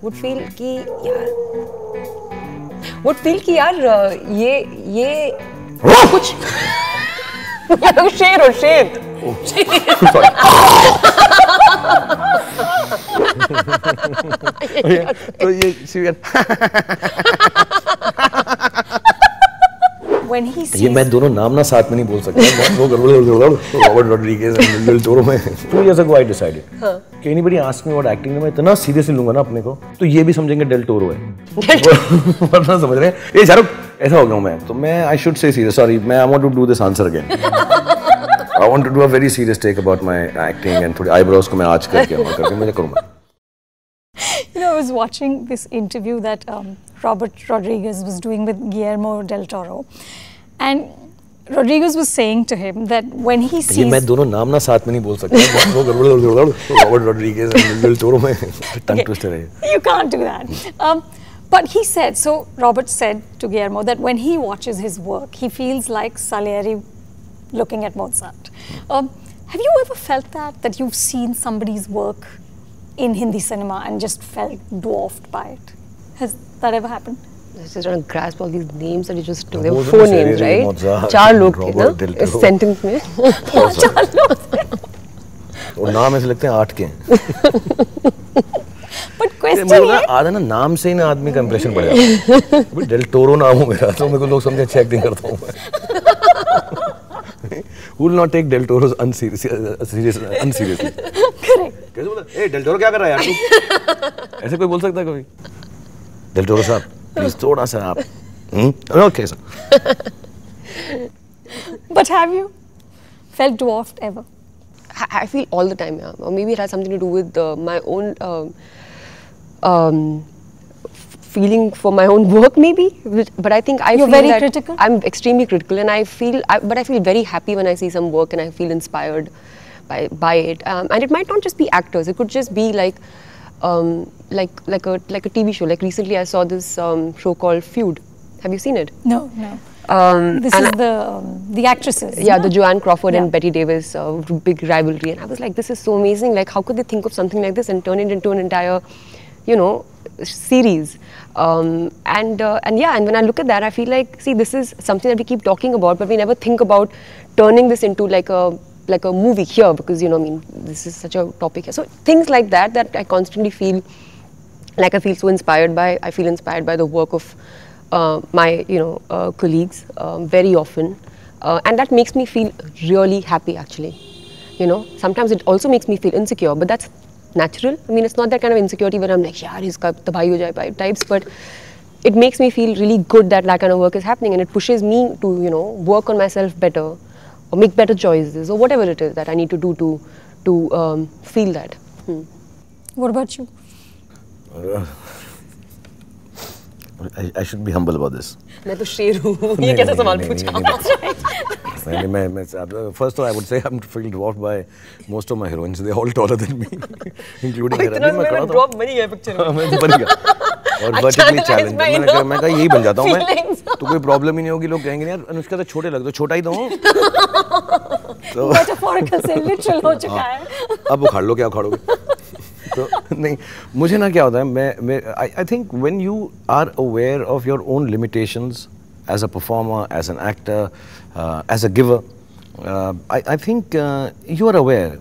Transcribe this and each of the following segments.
would feel कि यार ये कुछ शेर हो शेर तो ये when he sees ये मैं दोनों नाम ना साथ में नहीं बोल सकता Robert Rodriguez and Del Toro में 2 years ago I decided कि anybody ask me about acting में मैं इतना सीरियसली लूंगा ना अपने को तो ये भी समझेंगे डेल टोरो है वरना समझ रहे हैं ये शाहरुख ऐसा हो गया हूं मैं तो मैं I should say serious sorry मैं I want to do this answer again I want to do a very serious take about my acting and थोड़ी eyebrows को मैं आंच करके मैं करूंगा. You know, I was watching this interview that Robert Rodriguez was doing with Guillermo del Toro, and Rodriguez was saying to him that when he sees ये मैं दोनों नाम ना साथ में नहीं बोल सकता Robert Rodriguez and Del Toro में टंग ट्विस्टर है. You can't do that. But he said, so Robert said to Guillermo that when he watches his work, he feels like Salieri looking at Mozart. Have you ever felt that you've seen somebody's work in Hindi cinema and just felt dwarfed by it? Has that ever happened? I was just trying to grasp all these names that you just took. They were 4 names, right? Mozart, 4 लोग थे ना Toro. इस sentence में. 4 लोग. और नाम ऐसे लगते हैं 8 के हैं. But question है आधा ना नाम से ही ना आदमी का इंप्रेशन पड़ जाता है. अभी डेल टोरो नाम हो मेरा तो मेरे को लोग समझे अच्छी एक्टिंग करता हूँ मैं. Who will not take Del Toro's unseriously? Correct. कैसे बोला? ए डेल टोरो क्या कर रहा है यार तू? ऐसे कोई बोल सकता है कभी? डेल टोरो साहब, प्लीज थोड़ा सा आप. Okay sir. But have you felt dwarfed ever? I feel all the time, yeah. Or maybe it has something to do with my own feeling for my own work, maybe. But I think You're feel very that critical? I'm extremely critical, and I feel very happy when I see some work and I feel inspired by it. And it might not just be actors; it could just be like a TV show. Like recently, I saw this show called Feud. Have you seen it? No. This is the actresses. Yeah, the Joanne Crawford Yeah. and Betty Davis big rivalry, and I was like, this is so amazing. Like, how could they think of something like this and turn it into an entire, series? And when I look at that, I feel like, see, this is something that we keep talking about, but we never think about turning this into like a movie here, because this is such a topic here. So things like that I constantly feel like I feel so inspired by. I feel inspired by the work of my colleagues very often, and that makes me feel really happy actually. Sometimes it also makes me feel insecure, but that's natural. I mean, it's not that kind of insecurity where I'm like, yaar, iska tabaahi ho jaye types, but it makes me feel really good that kind of work is happening, and it pushes me to work on myself better or make better choices or whatever it is that I need to do to feel that. What about you? I should be humble about this. मैं तो शेर हूँ. ये कैसा सवाल पूछा? First I would say I'm feel dwarfed by most of my heroines. They're all taller than me, including her. मैं drop बनी है picture में. मैं बन गया. और vertically challenged. मैं कहा यही बन जाता हूँ मैं. तो कोई प्रॉब्लम ही नहीं होगी. लोग कहेंगे यार अनुष्का तो छोटे लगते हो. छोटा ही तो हूँ. Metaphorical से literal हो चुका है. अब उखाड़ लो क्या उखाड़ोगे? तो नहीं मुझे ना क्या होता है मैं I think when you are aware of your own limitations as a performer, as an actor, as a giver, I think you are aware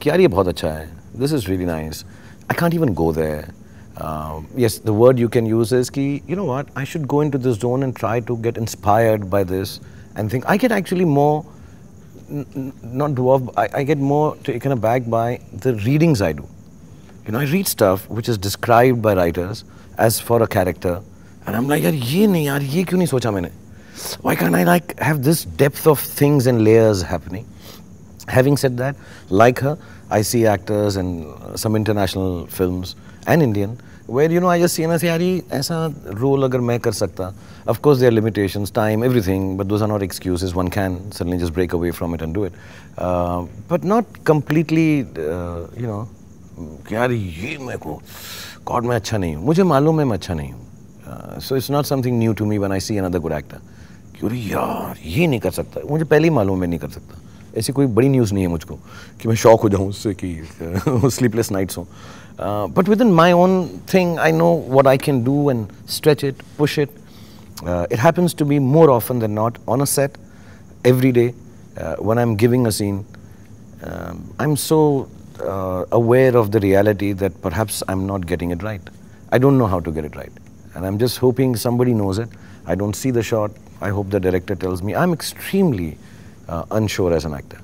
कि यार ये बहुत अच्छा है. This is really nice. I can't even go there. Yes, the word you can use is कि you know what, I should go into this zone and try to get inspired by this and think I get actually more not dwarfed. I get more taken aback by the readings I do. I read stuff which is described by writers as for a character, and I'm like, यार ये नहीं यार ये क्यों नहीं सोचा मैंने? Why can't I like have this depth of things and layers happening? Having said that, like her, I see actors in some international films and Indian where I just see and I say, यार ये ऐसा role अगर मैं कर सकता. Of course there are limitations, time, everything, but those are not excuses. One can suddenly just break away from it and do it, but not completely, यार ये मेरे को गॉड मैं अच्छा नहीं हूँ. मुझे मालूम है मैं अच्छा नहीं हूँ. So it's not something new to me when I see another good actor कि अरे यार ये नहीं कर सकता. मुझे पहले ही मालूम मैं नहीं कर सकता. ऐसी कोई बड़ी न्यूज़ नहीं है मुझको कि मैं शॉक हो जाऊँ उससे कि स्लीपलेस नाइट्स हों. But within my own thing, I know what I can do and stretch it, push it. It happens to be more often than not on a set, every day, when I'm giving a scene. I'm so aware of the reality that perhaps I'm not getting it right. I don't know how to get it right. And I'm just hoping somebody knows it. I don't see the shot. I hope the director tells me. I'm extremely unsure as an actor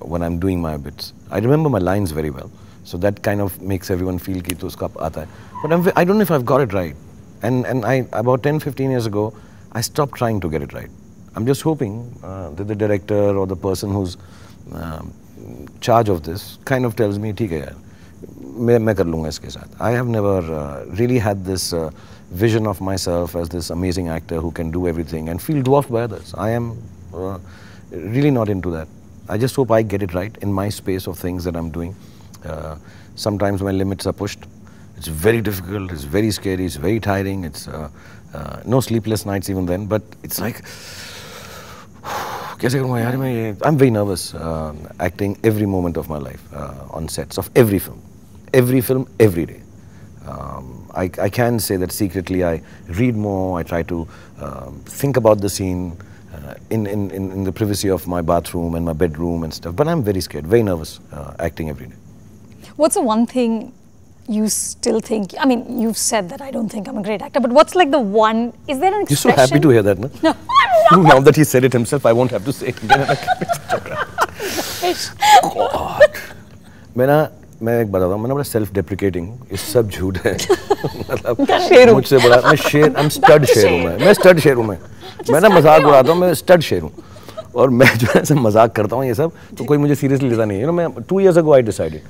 when I'm doing my bits. I remember my lines very well. So that kind of makes everyone feel कि तो उसका आता है. But I don't know if I've got it right. And about 10-15 years ago, I stopped trying to get it right. I'm just hoping that the director or the person who's charge of this kind of tells me, ठीक है यार, मैं कर लूँगा इसके साथ. I have never really had this vision of myself as this amazing actor who can do everything and feel dwarfed by others. I am really not into that. I just hope I get it right in my space of things that I'm doing. Sometimes my limits are pushed. It's very difficult, it's very scary, it's very tiring, it's no sleepless nights even then, but it's like, I'm very nervous acting every moment of my life on sets of every film, every day. I can say that secretly I read more, I try to think about the scene in the privacy of my bathroom and my bedroom and stuff, but I'm very scared, very nervous acting every day. What's the one thing you still think, I mean, you've said that I don't think I'm a great actor, but what's like the one, is there an expression? You're so happy to hear that, no? No, I'm not. Now that he said it himself, I won't have to say it again. God. मैं एक बताता हूँ, मैं ना बड़ा self deprecating, ये सब झूठ है. मतलब मुझसे बड़ा, मैं शेर, I'm stud शेर हूँ मैं stud शेर हूँ मैं ना मजाक उड़ाता हूँ, मैं stud शेर हूँ. और मैं जो है ऐसे मजाक करता हूँ ये सब, तो कोई मुझे seriously लेता नहीं है. मैं 2 years ago I decided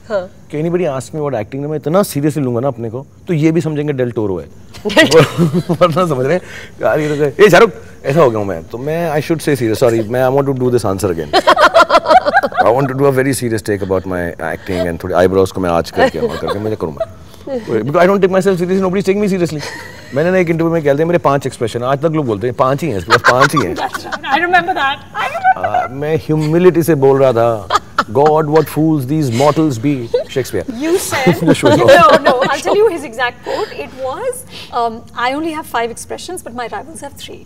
कि anybody ask me about acting, मैं इतना seriously लूँगा ना अपने को, तो ये भी समझेंगे डेल टोरो है. वरना समझ रहे हैं यार ये शाहरुख ऐसा हो गया हूँ मैं, तो मैं I should say serious. Sorry, मैं I want to do this answer again. I want to do a very serious take about my acting and थोड़ी eyebrows को मैं आँच करके मैं करूँगा. Because I don't take myself seriously, nobody's taking me seriously. मैंने ना एक इंटरव्यू में कह दिया मेरे 5 एक्सप्रेशन, आज तक लोग बोलते हैं 5 ही हैं, इसके पास 5 ही हैं. I remember that. मैं ह्यूमिलिटी से बोल रहा था. God, what fools these mortals be. Shakespeare. You said, no, I'll tell you his exact quote. It was, I only have 5 expressions, but my rivals have 3.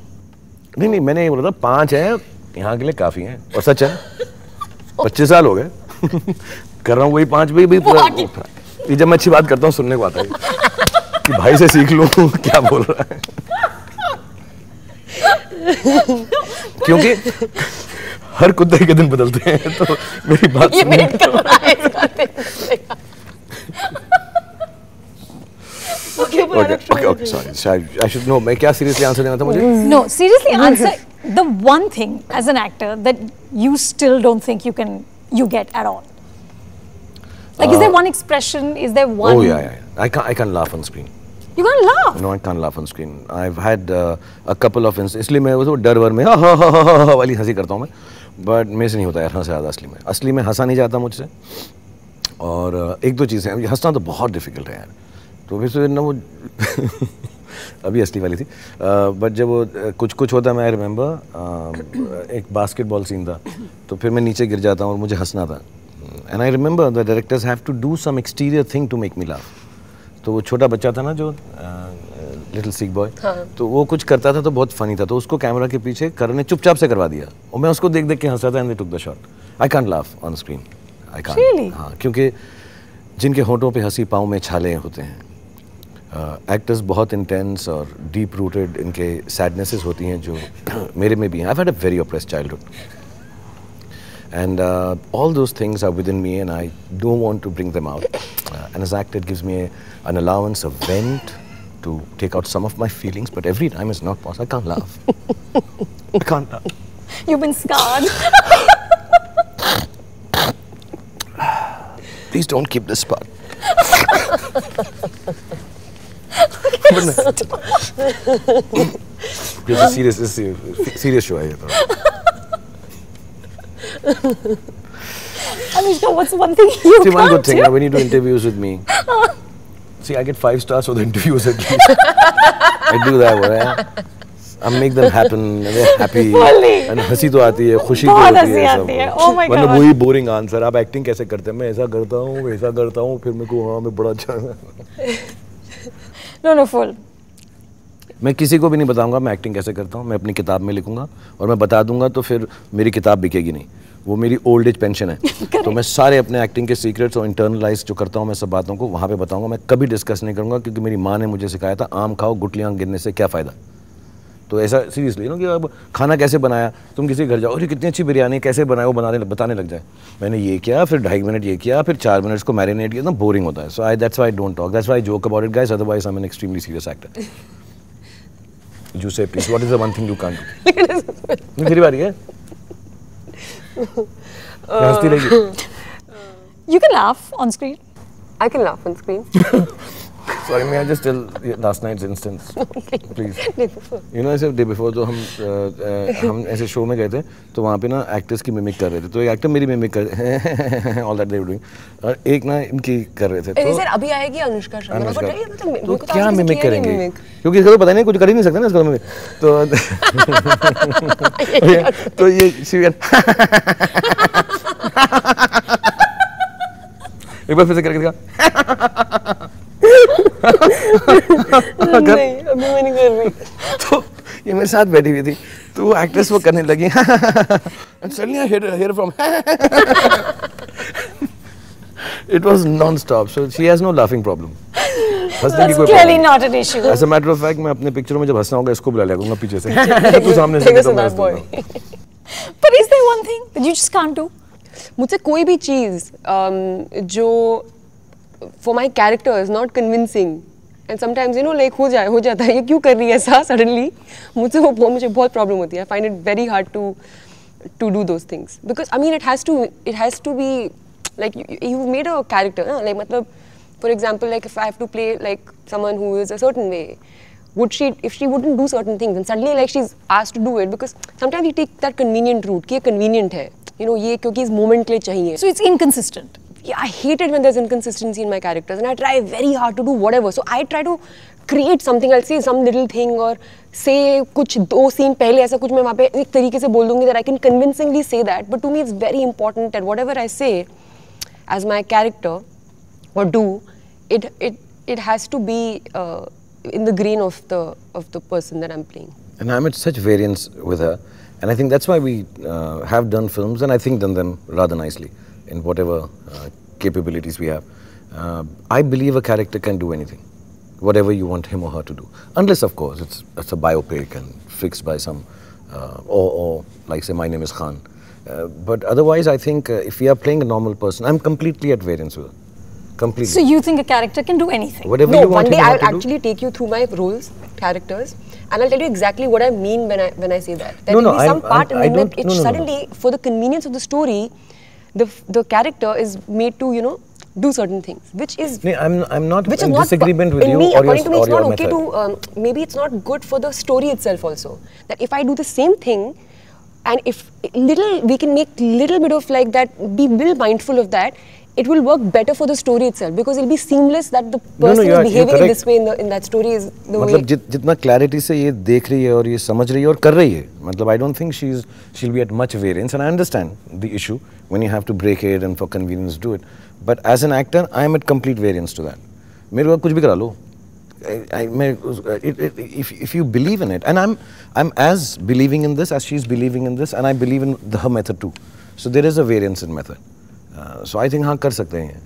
नहीं, मैंने ये बोला था 5 हैं, यहाँ के लिए काफ़ी हैं. और सच है, 25 साल हो गए. कर रहा हूँ वही 5 भी पूरा. ये जब मैं अच्छी बात करता हूँ सुनने को आता है कि भाई से सीख लूँ क्या बोल रहा है. क्योंकि हर कुत्ते के दिन बदलते हैं, तो मेरी बात सुनने Okay, sorry. I should know. मैं क्या seriously answer देना था मुझे? No, seriously answer the one thing as an actor that you still don't think you get at all. Like, is there one expression? Is there one? Oh yeah. I can't laugh on screen. You can't laugh? No, I can't laugh on screen. I've had a couple of instances. इसलिए मैं वो डर वर में हा वाली हंसी करता हूँ मैं. But मेरे से नहीं होता यार हंसा ज़्यादा असली में हंसा नहीं जाता मुझसे. और एक दो चीज़ें, हंसना तो बहुत डिफिकल्ट है यार. तो फिर ना वो अभी असली वाली थी. बट जब वो कुछ होता है, मैं आई रिमेंबर एक बास्केटबॉल सीन था, तो फिर मैं नीचे गिर जाता हूँ और मुझे हंसना था. And I remember the directors have to do some exterior thing to make me laugh. तो वो छोटा बच्चा था ना जो लिटिल सिक बॉय, तो वो कुछ करता था तो बहुत फनी था, तो उसको कैमरा के पीछे करने चुपचाप से करवा दिया और मैं उसको देख के हंसा था. And they took the shot. I can't laugh on screen. I can't. हाँ, क्योंकि जिनके होठों पे हंसी पाँव में छाले होते हैं, एक्टर्स बहुत इंटेंस और डीप रूटेड इनके सैडनेसेस होती हैं जो मेरे में भी हैं. I have had a very oppressed childhood and all those things are within me and I don't want to bring them out. And as actor, it gives me an allowance, a vent to take out some of my feelings, but every time it's not possible. I can't laugh. I can't laugh. You've been scarred. Please don't keep this part. This is serious show. Anushka, what's one thing you See, one good can't thing, do? when you do interviews with me, see, I get 5 stars for the interviews at least. I do that, make them happen, and they're happy. And हंसी तो आती है, खुशी तो बहुत होती हंसी है आती है, सब। oh my मतलब God. वही boring answer, आप acting कैसे करते हैं? मैं ऐसा करता हूँ, वैसा करता हूँ, फिर मेरे को हाँ मैं बड़ा अच्छा। No, full. मैं किसी को भी नहीं बताऊंगा मैं एक्टिंग कैसे करता हूँ, मैं अपनी किताब में लिखूंगा और मैं बता दूंगा तो फिर मेरी किताब बिकेगी नहीं, वो मेरी ओल्ड एज पेंशन है। तो मैं सारे अपने एक्टिंग के सीक्रेट्स और इंटरनलाइज जो करता हूँ मैं सब बातों को वहाँ पे बताऊंगा, मैं कभी डिस्कस नहीं करूँगा क्योंकि मेरी माँ ने मुझे सिखाया था आम खाओ गुटलियाँ गिरने से क्या फ़ायदा। तो ऐसा सीरियसली कि अब खाना कैसे बनाया, तुम किसी घर जाओ अरे कितनी अच्छी बिरयानी कैसे बनाए, वो बताने लग जाए मैंने ये किया, फिर 2.5 मिनट ये किया, फिर 4 मिनट को मैरिनेट किया, तो बोरिंग होता है। So I that's why I don't talk, that's why I joke about it guys, otherwise I am an extremely serious actor. You say please, what is the one thing you can't do? मेरी बारी है। हंसती रहेगी। You can laugh on screen. I can laugh on screen. Sorry, may I just tell last night's instance, please? Day before. You know, ऐसे day before तो हम ऐसे show में गए थे तो वहाँ पे ना एक्टर्स की मिमिक कर रहे थे, तो एक एक्टर मेरी मिमिक कर all that they were doing और एक ना इनकी कर रहे थे। तो सर अभी आएगी अनुष्का शर्मा, तो क्या मिमिक करेंगे क्योंकि इसका तो पता नहीं, कुछ कर ही नहीं सकते ना इसका मिमिक। तो ये एक बार फिर से करके दिखा। नहीं अभी मैं नहीं कर रही। तो ये मेरे साथ बैठी हुई थी तो वो एक्ट्रेस वो करने लगी and suddenly I hear from it was non-stop, so she has no laughing problem. हंसने की That's कोई clearly problem not an issue. As a matter of fact, मैं अपने पिक्चरों में जब हंसना होगा इसको बुला लिया करूँगा पीछे से, तू सामने से तो मैं हंस दूँगा। But is there one thing that you just can't do? मुझसे कोई भी चीज़ जो for my character is not convincing and sometimes you know like हो जाता है ये क्यों कर रही है ऐसा suddenly, मुझे बहुत problem होती है। I find it very hard to do those things because I mean it has to be like you've made a character ना, like मतलब for example like if I have to play like someone who is a certain way, if she wouldn't do certain things and suddenly like she's asked to do it, because sometimes you take that convenient route कि ये convenient है, you know ये क्योंकि इस moment के लिए चाहिए। So it's inconsistent. Yeah, I hate it when there's inconsistency in my characters and I try very hard to do whatever. So I try to create something, I'll say some little thing or say कुछ 2 scene पहले ऐसा कुछ मैं वहाँ पे एक तरीके से बोल दूँगी that I can convincingly say that. But to me it's very important that whatever I say as my character or do, it has to be in the grain of the person that I'm playing. And I'm at such variance with her, and I think that's why we have done films, and I think done them rather nicely in whatever capabilities we have. I believe a character can do anything, whatever you want him or her to do, unless of course it's a biopic and fixed by some or like say My Name is Khan. But otherwise, I think if we are playing a normal person, I'm completely at variance with her. Completely. So you think a character can do anything? Whatever No, you want one day him or her I'll to do. actually take you through my roles, characters, and I'll tell you exactly what I mean when I say that. There No, will no, be some I part in don't- that it no, no, no. suddenly, for the convenience of the story, the character is made to do certain things, which is No, I'm not which is in not disagreement with in you me, or your, according to me, or it's your not okay method. to maybe it's not good for the story itself also. That if I do the same thing, and if we can make little bit of like that, be little mindful of that, it will work better for the story itself because it'll be seamless that the person you are- is you're behaving in correct. this way in that story is the way. मतलब जितना clarity से ये देख रही है और ये समझ रही है और कर रही है, मतलब I don't think she'll be at much variance, and I understand the issue when you have to break it and for convenience do it. But as an actor, I am at complete variance to that. मेरे को कुछ भी करा लो. If you believe in it, and I'm as believing in this as she's believing in this, and I believe in her method too. So there is a variance in method. So I think हाँ कर सकते हैं,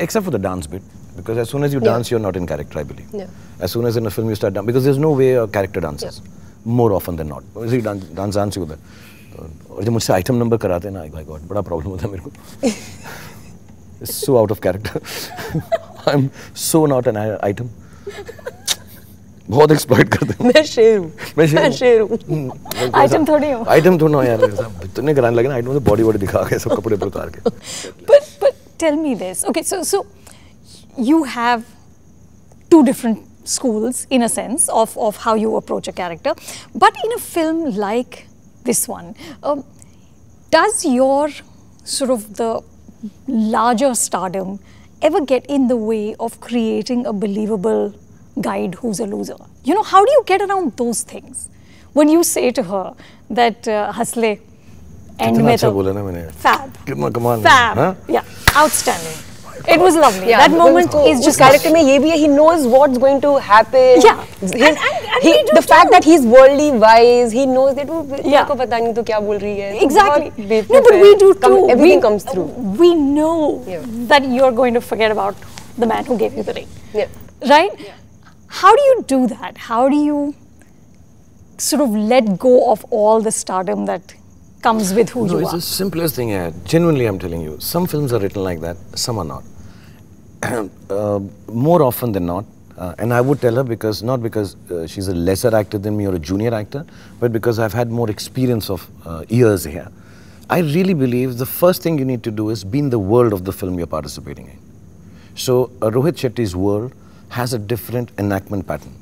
except for the dance bit, because as soon as you dance, you're not in character, I believe. Yeah. As soon as in a film you start dancing, because there's no way a character dances, more often than not. इसी dance ही होता है. और जब मुझसे item number कराते हैं ना, my God, बड़ा problem होता है मेरे को. It's so out of character. I'm so not an item. बहुत एक्सप्लॉइट करते हैं। मैं शेर हूँ। मैं शेर हूँ। आइटम थोड़ी हो। आइटम थोड़ा यार, तुमने कराने लगे ना आइटम से बॉडी दिखा के सब कपड़े पर उतार के। But tell me this. Okay, so you have two different schools in a sense of how you approach a character, but in a film like this one, does your sort of the larger stardom ever get in the way of creating a believable guide who's a loser? You know, how do you get around those things? when you say to her that Hasle, end कितना में अच्छा तो बोला ना मैंने. fab, कितना कमाल. fab, हाँ? yeah, outstanding. It was lovely. Yeah, That moment is just character में ये भी है, he knows what's going to happen. Yeah. And the fact that he's worldly wise, he knows that वो Yeah. को पता नहीं तो क्या बोल रही है. Exactly. बहुत No, बेवकूफ but है. we do too. Everything comes through. We know Yeah. that you're going to forget about the man who gave you the ring. Yeah. Right? How do you do that? How do you sort of let go of all the stardom that comes with who No, you it's are? the simplest thing. Genuinely, I'm telling you. Some films are written like that. Some are not. More often than not. And I would tell her because, not because she's a lesser actor than me or a junior actor, but because I've had more experience of years here. I really believe the first thing you need to do is be in the world of the film you're participating in. So Rohit Shetty's world has a different enactment pattern.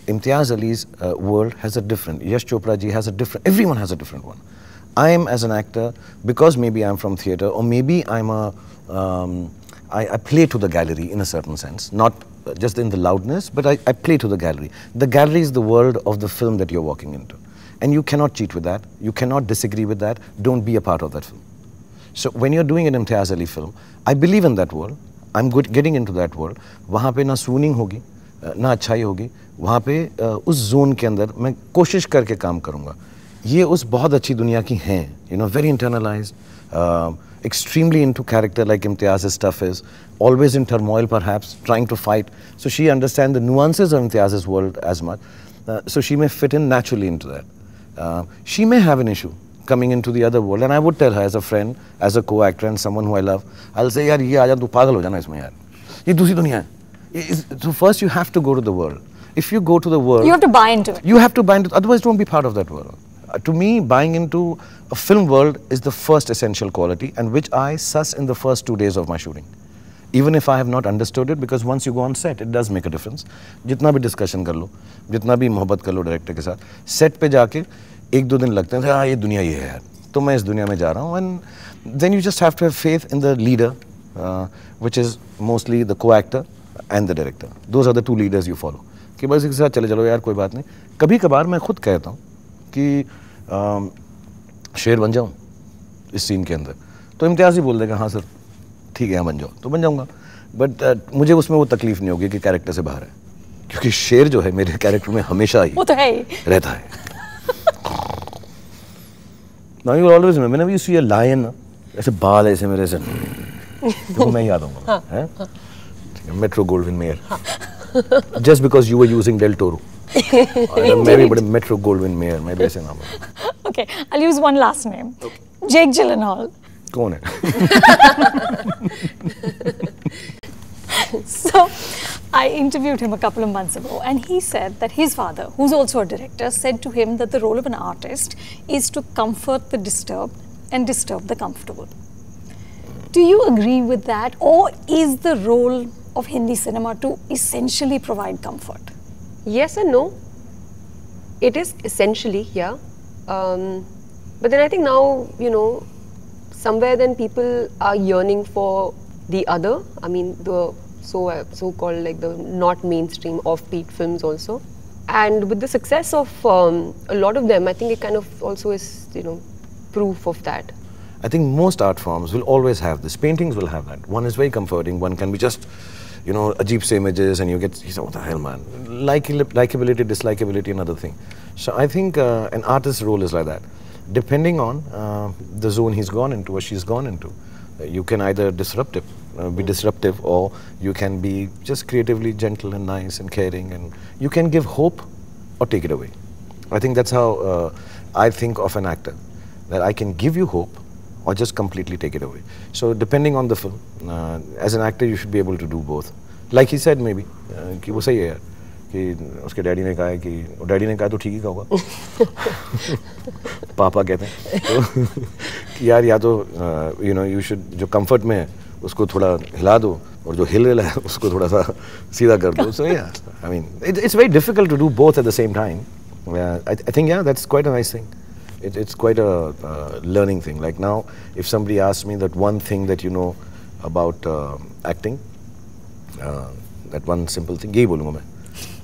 Imtiaz Ali's world has a different. Yash Chopra ji has a different. Everyone has a different one. I am as an actor, because maybe I'm from theatre, or maybe I'm a, I play to the gallery in a certain sense, not just in the loudness, but I play to the gallery. The gallery is the world of the film that you're walking into. And you cannot cheat with that. You cannot disagree with that. Don't be a part of that film. So when you're doing an Imtiaz Ali film, I believe in that world. I'm getting into that world. वहाँ पे ना swooning होगी, ना अच्छाई होगी. वहाँ पे उस zone के अंदर मैं कोशिश करके काम करूँगा. ये उस बहुत अच्छी दुनिया की हैं. You know, very internalized, extremely into character like Imtiaz's stuff is. Always in turmoil perhaps, trying to fight. So she understands the nuances of Imtiaz's world as much. So she may fit in naturally into that. She may have an issue coming into the other world, and I would tell her as a friend, as a co-actor and someone who I love, I'll say, यार ये आजा तू पागल हो जाना इसमें यार, ये दूसरी दुनिया है. So first you have to go to the world. If you go to the world, You have to buy into it. you have to buy into it, otherwise don't be part of that world. To me, buying into a film world is the first essential quality, and which I suss in the first 2 days of my shooting. Even if I have not understood it, because once you go on set, it does make a difference. जितना भी discussion कर लो, जितना भी मोहब्बत कर लो director के साथ, set पे जाके 1-2 दिन लगते हैं, हाँ ये दुनिया ये है यार, तो मैं इस दुनिया में जा रहा हूँ. And then you just have to have faith in the leader, which is mostly the co-actor and the director. Those are the two leaders you follow. कि बस इसके साथ चले चलो यार कोई बात नहीं. कभी कभार मैं खुद कहता हूँ कि शेर बन जाऊँ इस सीन के अंदर, तो इम्तियाज़ ही बोल देगा हाँ सर ठीक है हाँ बन जाओ, तो बन जाऊँगा. बट मुझे उसमें वो तकलीफ नहीं होगी कि कैरेक्टर से बाहर है, क्योंकि शेर जो है मेरे कैरेक्टर में हमेशा ही वो तो है ही. रहता है. Now you will always remember, whenever you see a lion, ऐसे बाल ऐसे मेरे से, देखो मैं याद आऊँगा, हैं? Metro Goldwyn Mayer. Just because you were using Del Toro. मैं भी बड़े Metro Goldwyn Mayer, मैं भी ऐसे नाम है. Okay, I'll use one last name. Jake Gyllenhaal. कौन है? So, I interviewed him a couple of months ago, and he said that his father, who's also a director, said to him that the role of an artist is to comfort the disturbed and disturb the comfortable. Do you agree with that, or is the role of Hindi cinema to essentially provide comfort? Yes and no. It is essentially, yeah. But then I think now, you know, somewhere then people are yearning for the other. I mean, the so-called like the not mainstream offbeat films also. And with the success of a lot of them, I think it kind of also is, you know, proof of that. I think most art forms will always have this. Paintings will have that. One is very comforting. One can be just, you know, ajeeb se images, and you say, what the hell, man? Likability, dislikability, another thing. So I think an artist's role is like that. Depending on the zone he's gone into or she's gone into, you can either be disruptive, or you can be just creatively gentle and nice and caring, and you can give hope or take it away. I think that's how I think of an actor, that I can give you hope or just completely take it away. So depending on the film, as an actor you should be able to do both. Like he said maybe, कि वो सही है यार, कि उसके daddy ने कहा है कि डैडी ने कहा तो ठीक ही कहा होगा. पापा कहते हैं तो कि यार या तो you know you should, जो comfort में है उसको थोड़ा हिला दो, और जो हिल रहा है उसको थोड़ा सा सीधा कर दो. So yeah, I mean it's very difficult to do both at the same time. I think yeah, that's quite a nice thing. It's quite a learning thing. Like now, if somebody asks me that one thing that you know about acting, that one simple thing, यही बोलूँगा मैं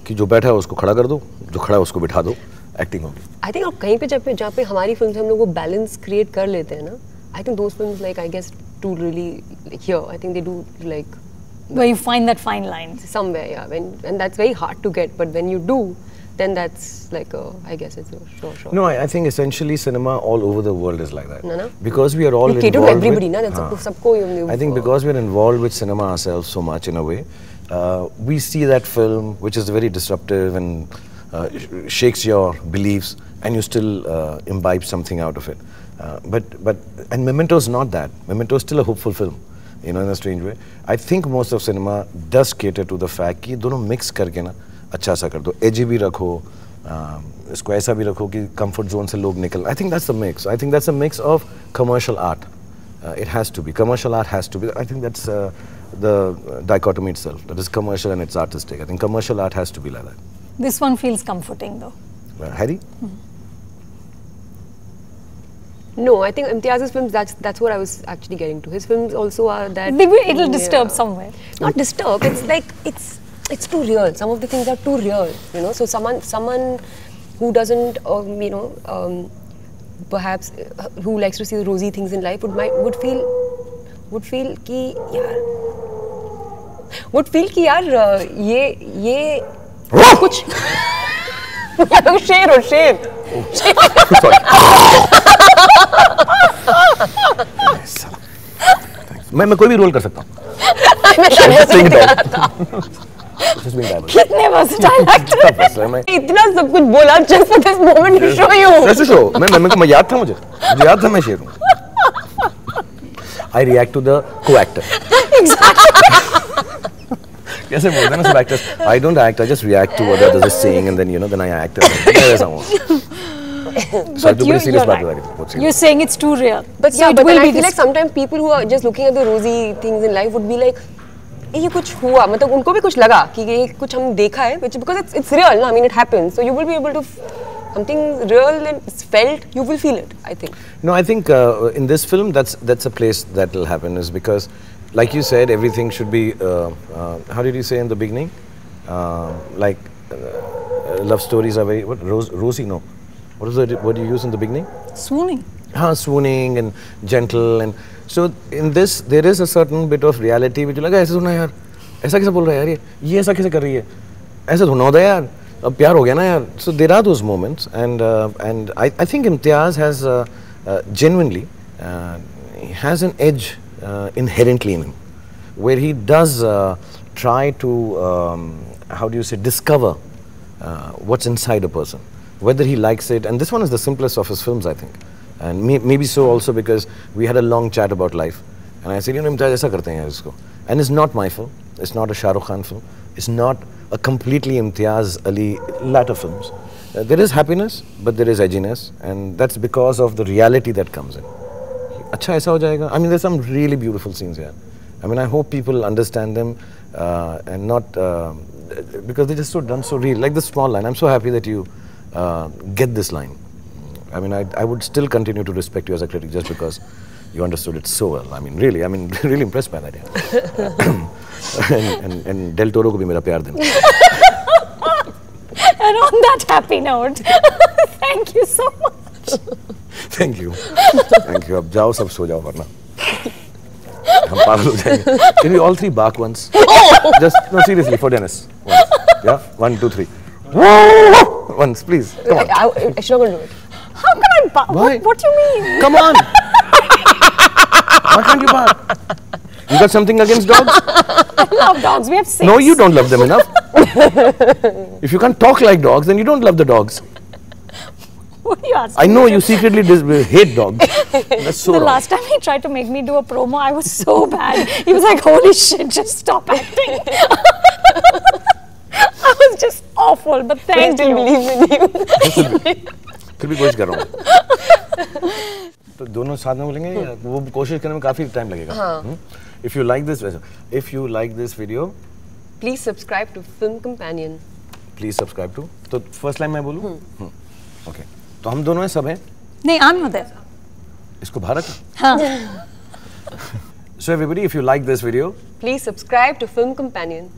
कि जो बैठा है उसको खड़ा कर दो, जो खड़ा है उसको बिठा दो, एक्टिंग होगी. I think और कहीं पे जहाँ पे हमारी फिल्म से हम लोग वो बैलेंस क्रिएट कर लेते हैं ना, I think those films like I guess do really like here. I think they do like Where you find that fine line. somewhere, yeah. And that's very hard to get, but when you do, then that's like I guess it's a sure. No, I think essentially cinema all over the world is like that. No. Because we are all You cater to involved everybody, with, na? That's सबको I think because we're involved with cinema ourselves so much in a way, we see that film which is very disruptive and shakes your beliefs, and you still imbibe something out of it. And Memento's not that. Memento's still a hopeful film, you know, in a strange way. I think most of cinema does cater to the fact कि दोनों mix करके ना अच्छा सा कर दो, edgy भी रखो, इसको ऐसा भी रखो कि comfort zone से लोग निकल. I think that's the mix. I think that's a mix of commercial art. It has to be. Commercial art has to be. I think that's the dichotomy itself. That is commercial and it's artistic. I think commercial art has to be like that. This one feels comforting though. Harry? No, I think Imtiaz's films, that's what I was actually getting to. His films also are that... It'll disturb somewhere. Not disturb, it's like, it's too real. Some of the things are too real, you know. So someone who doesn't, you know, perhaps who likes to see the rosy things in life would feel कि यार ये कुछ शेर मैं कोई भी role कर सकता हूँ. कितने versatile actor. इतना सब कुछ बोला just for this moment to show you. कैसे शो? मैं याद था मुझे याद था मैं शेर हूँ. I react to the co-actor. कैसे बोलते हैं ना सब actors? I don't act, I just react to what others are saying and then you know then I act. But you're right. You're saying it's too real. But So yeah, it but will then I be feel like sometimes people who are just looking at the rosy things in life would be like, ये कुछ हुआ, मतलब उनको भी कुछ लगा कि ये कुछ हम देखा है, which because it's real, no? I mean it happens, so you will be able to something real and it's felt, you will feel it, I think. No, I think in this film that's a place that will happen is because, like you said, everything should be. How did you say in the beginning? Love stories are very rosy. No, what is the word you use in the beginning? swooning. Swooning and gentle, and so in this there is a certain bit of reality which लगा ऐसे सुना यार, ऐसा कैसे बोल रहा है यार ये ऐसा कैसे कर रही है, ऐसा थोड़ा होता है यार, अब प्यार हो गया ना यार. So there are those moments, and I think Imtiaz has genuinely has an edge inherently in him, where he does try to how do you say discover what's inside a person, whether he likes it. And this one is the simplest of his films, I think. And maybe so also because we had a long chat about life. And I said, you know, Imtiaz, aisa karte hain yaar isko. And it's not my film. It's not a Shah Rukh Khan film. It's not a completely Imtiaz Ali latter films. There is happiness, but there is edginess. And that's because of the reality that comes in. Acha aisa ho jayega. I mean, there's some really beautiful scenes here. I mean, I hope people understand them and not because they're just so done so real. Like the small line. I'm so happy that you get this line. I mean, I would still continue to respect you as a critic just because you understood it so well. I mean, really impressed by that. Yeah. and Del Toro ko bhi mera pyar dena. And on that happy note, thank you so much. Thank you. Thank you. अब जाओ सब सो जाओ वरना हम पागल हो जाएंगे. Can we all three bark once? Just no, seriously, for Dennis. Once. Yeah, 1, 2, 3. Once, please. Come on. I'm not going to do it. How can I bark? Why? What do you mean? Come on. Why can't you bark? You got something against dogs? I love dogs. We have 6. No, you don't love them enough. If you can't talk like dogs, then you don't love the dogs. What are you asking? I know you secretly hate dogs. That's so The wrong. last time he tried to make me do a promo, I was so bad. He was like, holy shit, just stop acting. I was just awful, but thank you. believe in you. फिर भी कोशिश कर रहा हूँ. तो दोनों साथ में बोलेंगे या वो कोशिश करने में काफी टाइम लगेगा. If you like this video, Please subscribe to Film Companion. please subscribe to. तो first line मैं बोलूँ? Okay. तो हम दोनों हैं सब हैं. No, I'm not there. इसको Bharat. Huh. So everybody, if you like this video, Please subscribe to Film Companion.